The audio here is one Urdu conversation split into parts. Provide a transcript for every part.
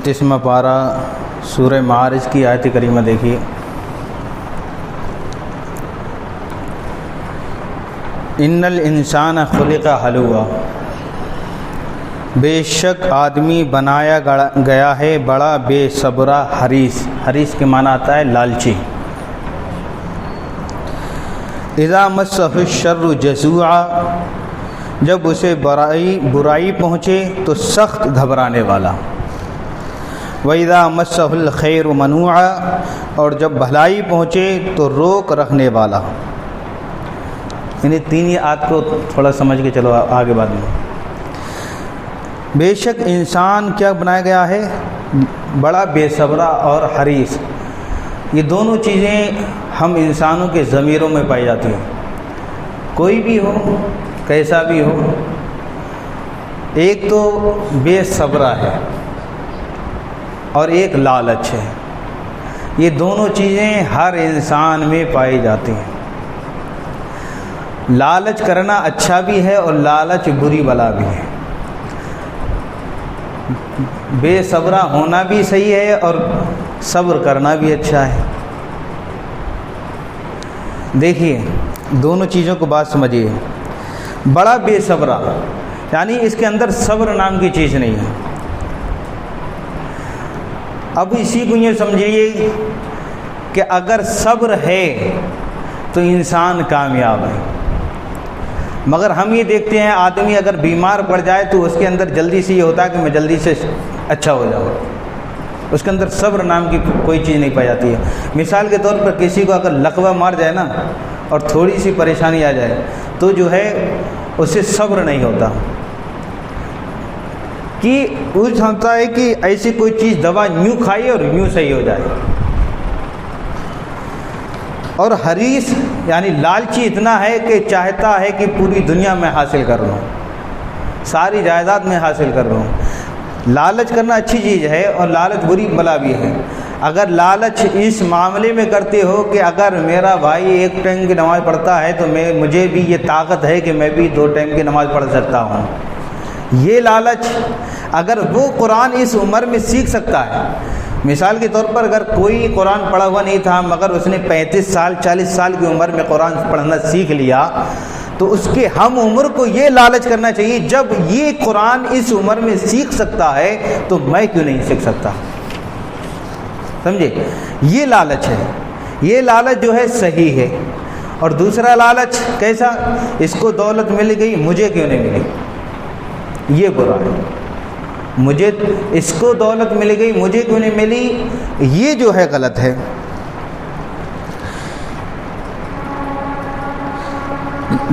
29واں پارہ سورہ معارج کی آیت کریمہ دیکھیے۔ ان الانسان خلق ہلوعا، بے شک آدمی بنایا گیا ہے بڑا بے صبرا حریص۔ حریص کے معنی آتا ہے لالچی۔ اذا مسہ الشر جزوعا، جب اسے برائی پہنچے تو سخت گھبرانے والا۔ وَإِذَا مَسَّهُ الْخَيْرُ مَنُوعًا، اور جب بھلائی پہنچے تو روک رکھنے والا۔ یعنی تین ہی آیت کو تھوڑا سمجھ کے چلو آگے بعد میں۔ بے شک انسان کیا بنایا گیا ہے؟ بڑا بے صبرا اور حریص۔ یہ دونوں چیزیں ہم انسانوں کے ضمیروں میں پائی جاتی ہیں، کوئی بھی ہو کیسا بھی ہو۔ ایک تو بے صبرا ہے اور ایک لالچ ہے۔ یہ دونوں چیزیں ہر انسان میں پائی جاتی ہیں۔ لالچ کرنا اچھا بھی ہے اور لالچ بری بلا بھی ہے۔ بے صبرا ہونا بھی صحیح ہے اور صبر کرنا بھی اچھا ہے۔ دیکھیے دونوں چیزوں کو بات سمجھیے۔ بڑا بے صبرا یعنی اس کے اندر صبر نام کی چیز نہیں ہے۔ اب اسی کو یہ سمجھیے کہ اگر صبر ہے تو انسان کامیاب ہے، مگر ہم یہ دیکھتے ہیں آدمی اگر بیمار پڑ جائے تو اس کے اندر جلدی سے یہ ہوتا ہے کہ میں جلدی سے اچھا ہو جاؤں۔ اس کے اندر صبر نام کی کوئی چیز نہیں پائی جاتی ہے۔ مثال کے طور پر کسی کو اگر لقوہ مار جائے نا اور تھوڑی سی پریشانی آ جائے تو جو ہے اسے صبر نہیں ہوتا، کہ وہ سمجھتا ہے کہ ایسی کوئی چیز دوا یوں کھائیے اور یوں صحیح ہو جائے۔ اور حریص یعنی لالچی اتنا ہے کہ چاہتا ہے کہ پوری دنیا میں حاصل کر لوں، ساری جائیداد میں حاصل کر لوں۔ لالچ کرنا اچھی چیز ہے اور لالچ بری بلا بھی ہے۔ اگر لالچ اس معاملے میں کرتے ہو کہ اگر میرا بھائی 1 ٹائم کی نماز پڑھتا ہے تو مجھے بھی یہ طاقت ہے کہ میں بھی 2 ٹائم کی نماز پڑھ سکتا ہوں، یہ لالچ اگر وہ قرآن اس عمر میں سیکھ سکتا ہے۔ مثال کے طور پر اگر کوئی قرآن پڑھا ہوا نہیں تھا مگر اس نے 35 سال 40 سال کی عمر میں قرآن پڑھنا سیکھ لیا تو اس کے ہم عمر کو یہ لالچ کرنا چاہیے، جب یہ قرآن اس عمر میں سیکھ سکتا ہے تو میں کیوں نہیں سیکھ سکتا؟ سمجھے؟ یہ لالچ ہے۔ یہ لالچ جو ہے صحیح ہے۔ اور دوسرا لالچ کیسا؟ اس کو دولت مل گئی مجھے کیوں نہیں ملی، یہ برا ہے۔ مجھے اس کو دولت مل گئی مجھے کیوں نہیں ملی، یہ جو ہے غلط ہے۔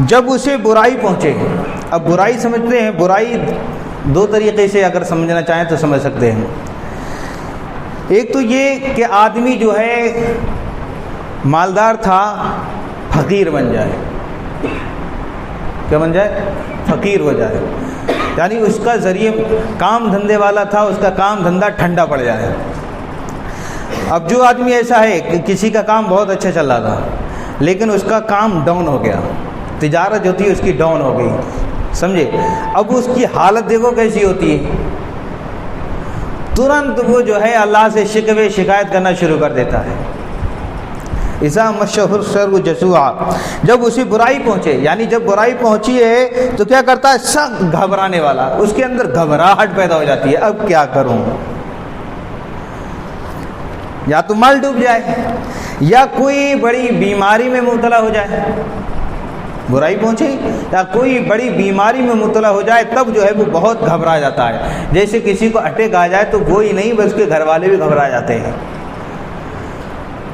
جب اسے برائی پہنچے، اب برائی سمجھتے ہیں، برائی 2 طریقے سے اگر سمجھنا چاہیں تو سمجھ سکتے ہیں۔ ایک تو یہ کہ آدمی جو ہے مالدار تھا فقیر بن جائے، کیا بن جائے؟ فقیر ہو جائے، یعنی اس کا ذریعہ کام دھندے والا تھا، اس کا کام دھندا ٹھنڈا پڑ جائے۔ اب جو آدمی ایسا ہے کہ کسی کا کام بہت اچھا چل رہا تھا لیکن اس کا کام ڈاؤن ہو گیا، تجارت جو تھی اس کی ڈاؤن ہو گئی، سمجھے؟ اب اس کی حالت دیکھو کیسی ہوتی ہے، ترنت وہ جو ہے اللہ سے شکوے شکایت کرنا شروع کر دیتا ہے۔ اذا مسہ الشر جزوعا، جب اسے برائی پہنچے، یعنی جب برائی پہنچی ہے تو کیا کرتا ہے؟ سخت گھبرانے والا، اس کے اندر گھبراہٹ پیدا ہو جاتی ہے، اب کیا کروں؟ یا تو مال ڈوب جائے یا کوئی بڑی بیماری میں مبتلا ہو جائے، برائی پہنچی یا کوئی بڑی بیماری میں مبتلا ہو جائے تب جو ہے وہ بہت گھبرا جاتا ہے۔ جیسے کسی کو اٹیک آ جائے تو وہی نہیں بس اس کے گھر والے بھی گھبرا جاتے ہیں۔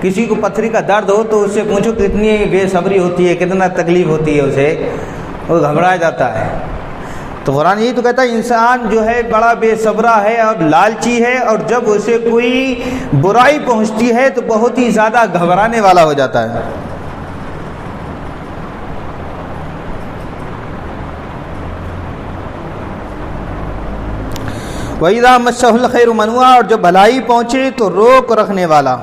کسی کو پتھری کا درد ہو تو اس سے پوچھو کتنی بے صبری ہوتی ہے، کتنا تکلیف ہوتی ہے اسے، وہ گھبرا جاتا ہے۔ تو قرآن یہی تو کہتا ہے انسان جو ہے بڑا بے صبرا ہے اور لالچی ہے، اور جب اسے کوئی برائی پہنچتی ہے تو بہت ہی زیادہ گھبرانے والا ہو جاتا ہے۔ وَإِذَا مَسَّهُ الْخَيْرُ مَنُوعًا، اور جب بھلائی پہنچے تو روک رکھنے والا۔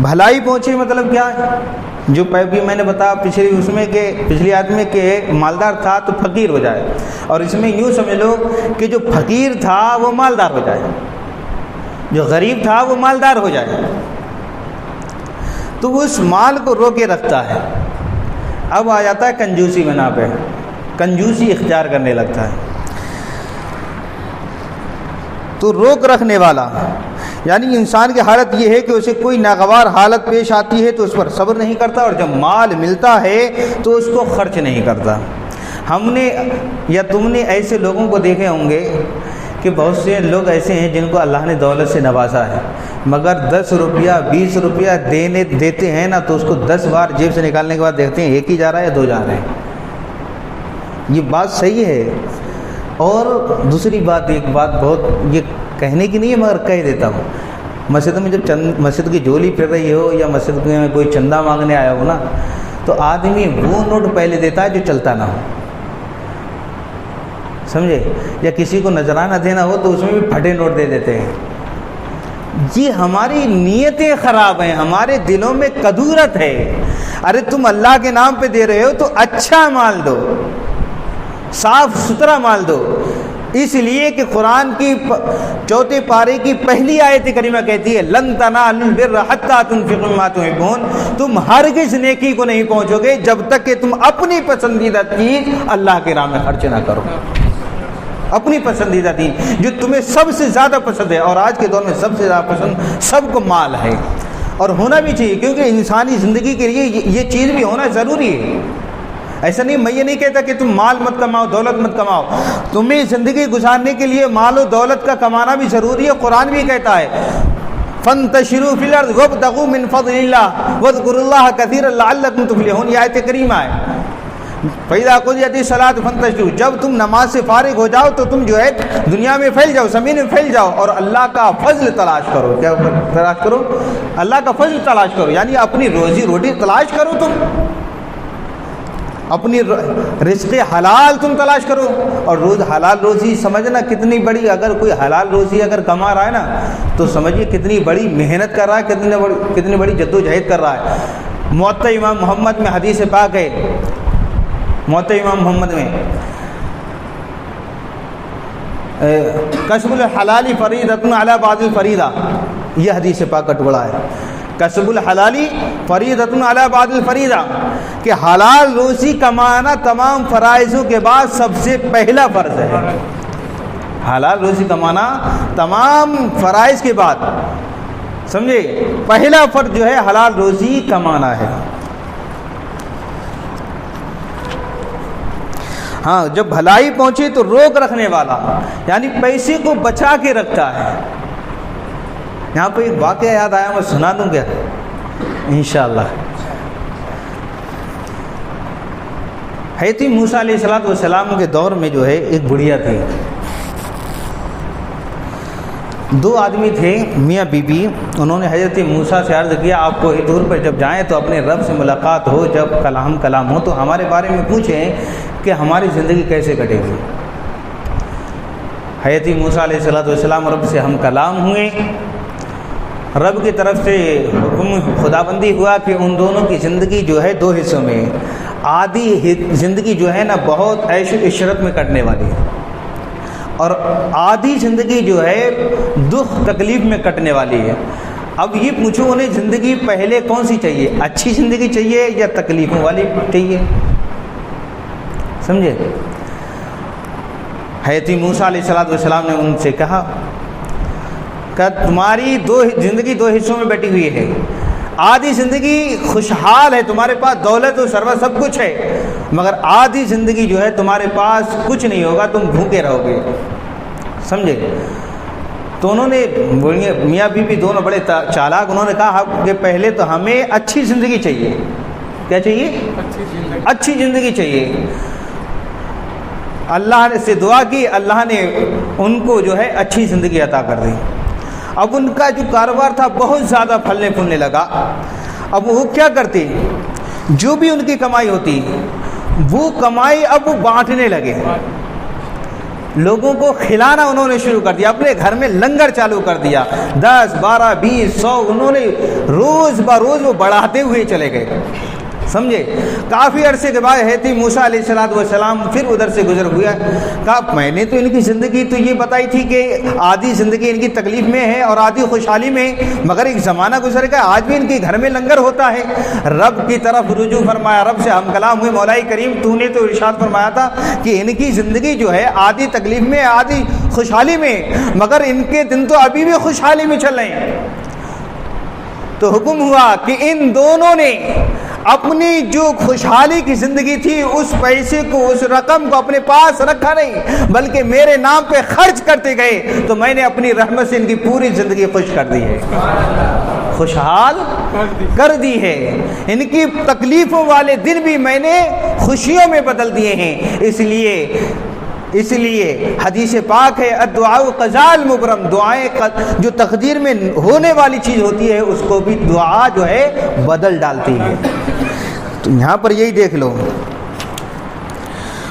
بھلائی پہنچے مطلب کیا ہے؟ جو بھی میں نے بتایا پچھلی آیت میں کہ مالدار تھا تو فقیر ہو جائے، اور اس میں یوں سمجھ لو کہ جو فقیر تھا وہ مالدار ہو جائے، جو غریب تھا وہ مالدار ہو جائے، تو وہ اس مال کو روکے رکھتا ہے۔ اب آ جاتا ہے کنجوسی بنا پہ، کنجوسی اختیار کرنے لگتا ہے۔ تو روک رکھنے والا یعنی انسان کی حالت یہ ہے کہ اسے کوئی ناگوار حالت پیش آتی ہے تو اس پر صبر نہیں کرتا، اور جب مال ملتا ہے تو اس کو خرچ نہیں کرتا۔ ہم نے یا تم نے ایسے لوگوں کو دیکھے ہوں گے کہ بہت سے لوگ ایسے ہیں جن کو اللہ نے دولت سے نوازا ہے، مگر 10 روپیہ 20 روپیہ دیتے ہیں نا تو اس کو 10 بار جیب سے نکالنے کے بعد دیکھتے ہیں ایک ہی جا رہا ہے یا 2 جا رہے ہیں۔ یہ بات صحیح ہے۔ اور دوسری بات، ایک بات بہت یہ کہنے کی نہیں ہے مگر کہہ دیتا ہوں، مسجد میں جب مسجد کی جھولی پھر رہی ہو یا مسجد میں کوئی چندہ مانگنے آیا ہو نا، تو آدمی وہ نوٹ پہلے دیتا ہے جو چلتا نہ ہو، سمجھے؟ یا کسی کو نذرانہ دینا ہو تو اس میں بھی پھٹے نوٹ دے دیتے ہیں۔ یہ ہماری نیتیں خراب ہیں، ہمارے دلوں میں کدورت ہے۔ ارے تم اللہ کے نام پہ دے رہے ہو تو اچھا مال دو، صاف ستھرا مال دو، اس لیے کہ قرآن کی 4 پارے کی پہلی آیت کریمہ کہتی ہے لن تنالوا البر حتی تنفقوا مما تحبون، تم ہرگز نیکی کو نہیں پہنچو گے جب تک کہ تم اپنی پسندیدہ چیز اللہ کے راہ میں خرچ نہ کرو۔ اپنی پسندیدہ چیز جو تمہیں سب سے زیادہ پسند ہے، اور آج کے دور میں سب سے زیادہ پسند سب کو مال ہے، اور ہونا بھی چاہیے، کیونکہ انسانی زندگی کے لیے یہ چیز بھی ہونا ضروری ہے۔ ایسا نہیں، میں یہ نہیں کہتا کہ تم مال مت کماؤ، دولت مت کماؤ، تمہیں زندگی گزارنے کے لیے مال و دولت کا کمانا بھی ضروری ہے۔ قرآن بھی کہتا ہے فانتشروا فی الارض وابتغوا من فضل اللہ واذکروا اللہ کثیرا لعلکم تفلحون، یہ آیت کریمہ ہے۔ فَإِذَا قُضِيَتِ الصَّلَاةُ فَانتَشِرُوا، جب تم نماز سے فارغ ہو جاؤ تو تم جو ہے دنیا میں پھیل جاؤ، زمین میں پھیل جاؤ، اور اللہ کا فضل تلاش کرو۔ کیا تلاش کرو؟ اللہ کا فضل تلاش کرو، یعنی اپنی روزی روٹی تلاش کرو، تم اپنی رزق حلال تم تلاش کرو۔ اور حلال روزی سمجھنا کتنی بڑی، اگر کوئی حلال روزی اگر کما رہا ہے نا تو سمجھیے کتنی بڑی محنت کر رہا ہے، کتنی بڑی جد و جہد کر رہا ہے۔ موطا امام محمد میں حدیث پاک ہے، موطا امام محمد میں کسب الحلال فریضۃ علی بعض الفریضہ، یہ حدیث پاک کا ٹکڑا ہے۔ کسب الحلالی فریضۃ علی بعض الفریضہ، کہ حلال روزی کمانا تمام فرائضوں کے بعد سب سے پہلا فرض ہے۔ حلال روزی کمانا تمام فرائض کے بعد، سمجھے، پہلا فرض جو ہے حلال روزی کمانا ہے۔ ہاں، جب بھلائی پہنچے تو روک رکھنے والا، یعنی پیسے کو بچا کے رکھتا ہے۔ یہاں پہ ایک واقعہ یاد آیا، میں سنا دوں کیا انشاءاللہ۔ حضرت موسیٰ علیہ السلام کے دور میں جو ہے ایک بڑھیا تھی، 2 آدمی تھے میاں بی بی۔ انہوں نے حضرت موسیٰ سے عرض کیا آپ کو دور پر جب جائیں تو اپنے رب سے ملاقات ہو، جب کلام ہو تو ہمارے بارے میں پوچھیں کہ ہماری زندگی کیسے کٹے گی۔ حضرت موسیٰ علیہ السلام رب سے ہم کلام ہوئے، رب کی طرف سے حکم خدابندی ہوا کہ ان دونوں کی زندگی جو ہے 2 حصوں میں، آدھی زندگی جو ہے نا بہت عیش و عشرت میں کٹنے والی ہے، اور آدھی زندگی جو ہے دکھ تکلیف میں کٹنے والی ہے۔ اب یہ پوچھو انہیں زندگی پہلے کون سی چاہیے، اچھی زندگی چاہیے یا تکلیفوں والی چاہیے؟ سمجھے؟ حضرت موسیٰ علیہ السلام نے ان سے کہا کہ تمہاری زندگی 2 حصوں میں بٹی ہوئی ہے، آدھی زندگی خوشحال ہے، تمہارے پاس دولت و ثروت سب کچھ ہے، مگر آدھی زندگی جو ہے تمہارے پاس کچھ نہیں ہوگا، تم بھوکے رہو گے۔ سمجھے؟ تو انہوں نے میاں بیوی دونوں بڑے چالاک، انہوں نے کہا کہ پہلے تو ہمیں اچھی زندگی چاہیے۔ کیا چاہیے؟ اچھی زندگی چاہیے۔ اللہ نے سے دعا کی، اللہ نے ان کو جو ہے اچھی زندگی عطا کر دی۔ اب ان کا جو کاروبار تھا بہت زیادہ پھلنے پھولنے لگا۔ اب وہ کیا کرتے، جو بھی ان کی کمائی ہوتی وہ کمائی اب بانٹنے لگے، لوگوں کو کھلانا انہوں نے شروع کر دیا، اپنے گھر میں لنگر چالو کر دیا، 10 12 20 100 انہوں نے روز بروز وہ بڑھاتے ہوئے چلے گئے۔ سمجھے؟ کافی عرصے کے بعد حضرت موسیٰ علیہ السلام پھر ادھر سے گزر ہوا، کہا میں نے تو ان کی زندگی تو یہ بتائی تھی کہ آدھی زندگی ان کی تکلیف میں ہے اور آدھی خوشحالی میں، مگر ایک زمانہ گزر گیا آج بھی ان کے گھر میں لنگر ہوتا ہے۔ رب کی طرف رجوع فرمایا، رب سے ہم کلام ہوئے، مولا کریم تو نے تو ارشاد فرمایا تھا کہ ان کی زندگی جو ہے آدھی تکلیف میں آدھی خوشحالی میں، مگر ان کے دن تو ابھی بھی خوشحالی میں چل رہے ہیں۔ تو حکم ہوا کہ ان دونوں نے اپنی جو خوشحالی کی زندگی تھی اس پیسے کو، اس رقم کو اپنے پاس رکھا نہیں بلکہ میرے نام پہ خرچ کرتے گئے، تو میں نے اپنی رحمت سے ان کی پوری زندگی خوش کر دی ہے، خوشحال کر دی ہے۔ ان کی تکلیفوں والے دن بھی میں نے خوشیوں میں بدل دیے ہیں۔ اس لیے حدیث پاک ہے الدعاء قضاء المبرم، دعائیں جو تقدیر میں ہونے والی چیز ہوتی ہے اس کو بھی دعا جو ہے بدل ڈالتی ہے۔ تو یہاں پر یہی دیکھ لو،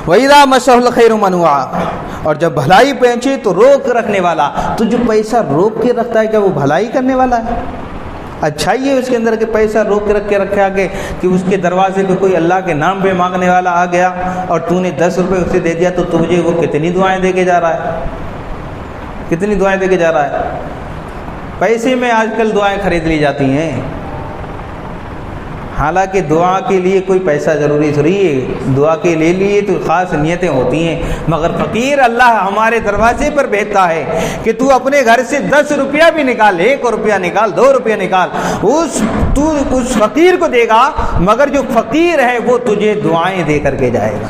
وَإِذَا مَسَّهُ الْخَيْرُ مَنُوعًا، اور جب بھلائی پہنچے تو روک رکھنے والا۔ تو جو پیسہ روک کے رکھتا ہے کیا وہ بھلائی کرنے والا ہے؟ اچھائی ہے اس کے اندر کہ پیسہ روک کے رکھے آگے کہ اس کے دروازے پہ کوئی اللہ کے نام پہ مانگنے والا آ گیا اور تو نے 10 روپے اسے دے دیا تو تجھے وہ کتنی دعائیں دے کے جا رہا ہے، کتنی دعائیں دے کے جا رہا ہے۔ پیسے میں آج کل دعائیں خرید لی جاتی ہیں، حالانکہ دعا کے لیے کوئی پیسہ ضروری تھوڑی ہے، دعا کے لیے تو خاص نیتیں ہوتی ہیں، مگر فقیر اللہ ہمارے دروازے پر بھیجتا ہے کہ تو اپنے گھر سے 10 روپیہ بھی نکال، 1 روپیہ نکال، 2 روپیہ نکال، تو اس فقیر کو دے گا، مگر جو فقیر ہے وہ تجھے دعائیں دے کر کے جائے گا۔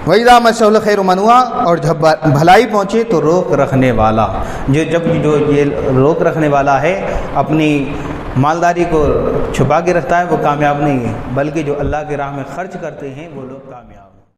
وَإِذَا مَسَّهُ الْخَيْرُ مَنُوعًا، اور جب بھلائی پہنچے تو روک رکھنے والا۔ جو یہ روک رکھنے والا ہے اپنی مالداری کو چھپا کے رکھتا ہے وہ کامیاب نہیں ہے، بلکہ جو اللہ کی راہ میں خرچ کرتے ہیں وہ لوگ کامیاب ہیں۔